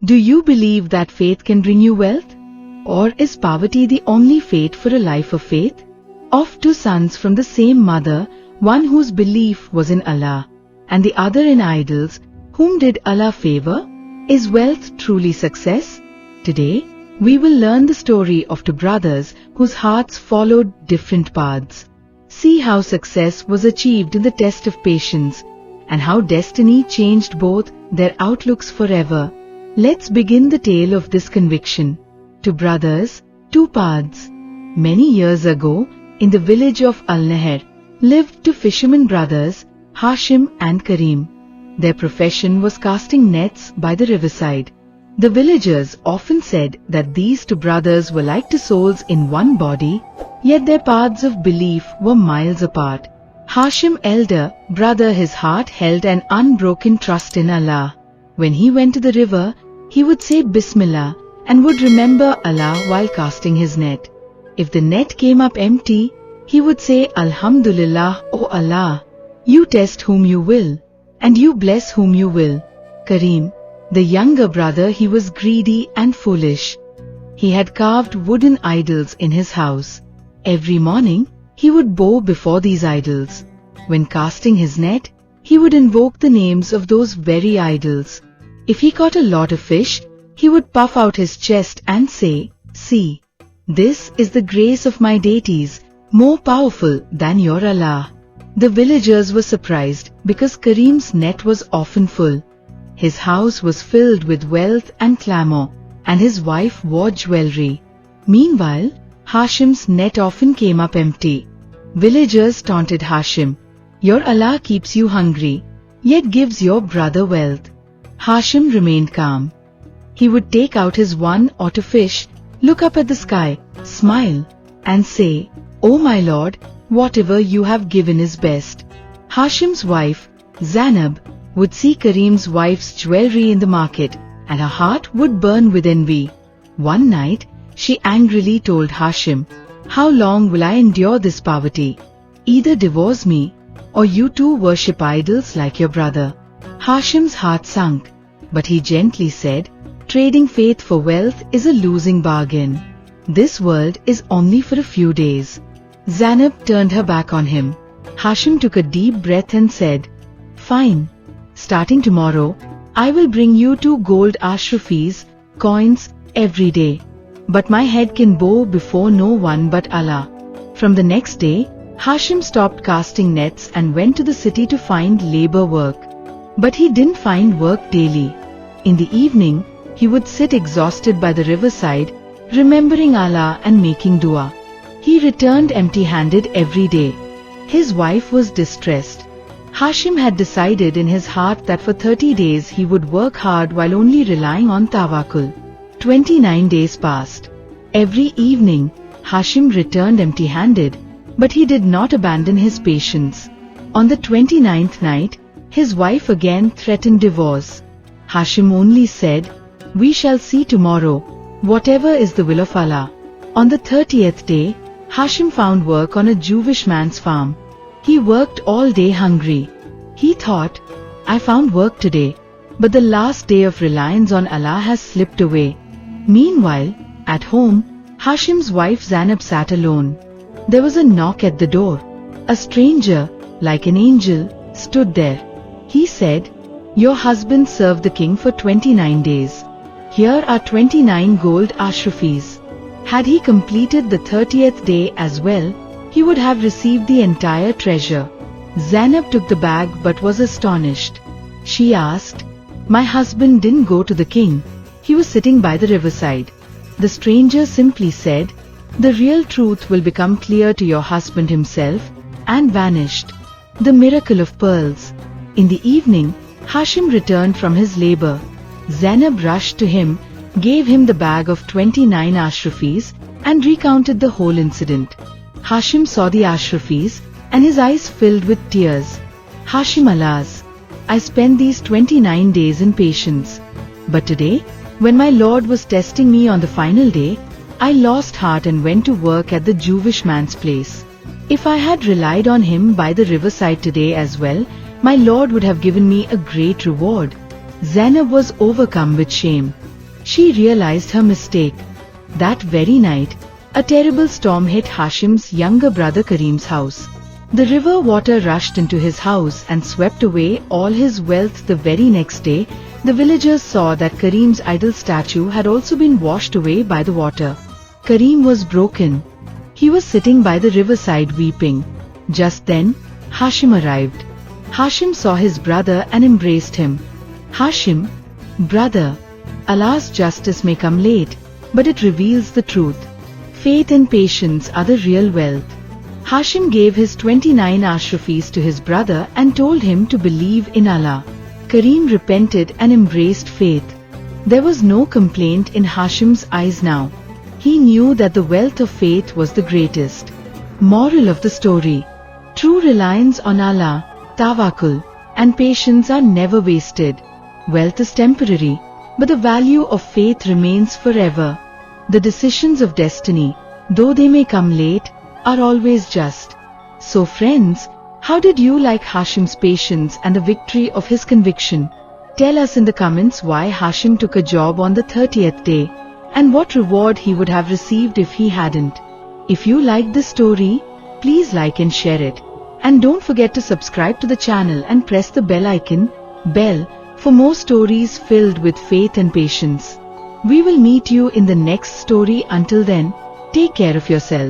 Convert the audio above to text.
Do you believe that faith can bring you wealth? Or is poverty the only fate for a life of faith? Of two sons from the same mother, one whose belief was in Allah, and the other in idols, whom did Allah favor? Is wealth truly success? Today, we will learn the story of two brothers whose hearts followed different paths. See how success was achieved in the test of patience, and how destiny changed both their outlooks forever. Let's begin the tale of this conviction. Two brothers, two paths. Many years ago, in the village of Al-Nahr, lived two fishermen brothers, Hashim and Karim. Their profession was casting nets by the riverside. The villagers often said that these two brothers were like two souls in one body, yet their paths of belief were miles apart. Hashim, elder brother, his heart held an unbroken trust in Allah. When he went to the river, he would say Bismillah and would remember Allah while casting his net. If the net came up empty, he would say Alhamdulillah, O Allah, you test whom you will, and you bless whom you will. Karim, the younger brother, he was greedy and foolish. He had carved wooden idols in his house. Every morning, he would bow before these idols. When casting his net, he would invoke the names of those very idols. If he caught a lot of fish, he would puff out his chest and say, See, this is the grace of my deities, more powerful than your Allah. The villagers were surprised because Karim's net was often full. His house was filled with wealth and clamor, and his wife wore jewelry. Meanwhile, Hashim's net often came up empty. Villagers taunted Hashim, Your Allah keeps you hungry, yet gives your brother wealth. Hashim remained calm. He would take out his one or two fish, look up at the sky, smile, and say, O my Lord, whatever you have given is best. Hashim's wife, Zainab, would see Karim's wife's jewelry in the market, and her heart would burn with envy. One night, she angrily told Hashim, How long will I endure this poverty? Either divorce me, or you too worship idols like your brother. Hashim's heart sunk, but he gently said, Trading faith for wealth is a losing bargain. This world is only for a few days. Zainab turned her back on him. Hashim took a deep breath and said, Fine. Starting tomorrow, I will bring you 2 gold ashrafis, coins, every day. But my head can bow before no one but Allah. From the next day, Hashim stopped casting nets and went to the city to find labor work. But he didn't find work daily. In the evening, he would sit exhausted by the riverside, remembering Allah and making dua. He returned empty-handed every day. His wife was distressed. Hashim had decided in his heart that for 30 days he would work hard while only relying on Tawakkul. 29 days passed. Every evening, Hashim returned empty-handed, but he did not abandon his patience. On the 29th night, his wife again threatened divorce. Hashim only said, We shall see tomorrow, whatever is the will of Allah. On the 30th day, Hashim found work on a Jewish man's farm. He worked all day hungry. He thought, I found work today, but the last day of reliance on Allah has slipped away. Meanwhile, at home, Hashim's wife Zainab sat alone. There was a knock at the door. A stranger, like an angel, stood there. He said, Your husband served the king for 29 days. Here are 29 gold ashrafis. Had he completed the 30th day as well, he would have received the entire treasure. Zainab took the bag but was astonished. She asked, My husband didn't go to the king. He was sitting by the riverside. The stranger simply said, The real truth will become clear to your husband himself, and vanished. The miracle of pearls. In the evening, Hashim returned from his labor. Zainab rushed to him, gave him the bag of 29 ashrafis, and recounted the whole incident. Hashim saw the ashrafis, and his eyes filled with tears. Hashim, alas, I spent these 29 days in patience. But today, when my Lord was testing me on the final day, I lost heart and went to work at the Jewish man's place. If I had relied on him by the riverside today as well, my Lord would have given me a great reward. Zainab was overcome with shame. She realized her mistake. That very night, a terrible storm hit Hashim's younger brother Karim's house. The river water rushed into his house and swept away all his wealth. The very next day, the villagers saw that Karim's idol statue had also been washed away by the water. Karim was broken. He was sitting by the riverside weeping. Just then, Hashim arrived. Hashim saw his brother and embraced him. Hashim, brother, Allah's justice may come late, but it reveals the truth. Faith and patience are the real wealth. Hashim gave his 29 ashrafis to his brother and told him to believe in Allah. Karim repented and embraced faith. There was no complaint in Hashim's eyes now. He knew that the wealth of faith was the greatest. Moral of the story: true reliance on Allah, Tawakkul, and patience are never wasted. Wealth is temporary, but the value of faith remains forever. The decisions of destiny, though they may come late, are always just. So friends, how did you like Hashim's patience and the victory of his conviction? Tell us in the comments why Hashim took a job on the 30th day, and what reward he would have received if he hadn't. If you liked this story, please like and share it. And don't forget to subscribe to the channel and press the bell for more stories filled with faith and patience. We will meet you in the next story. Until then, take care of yourself.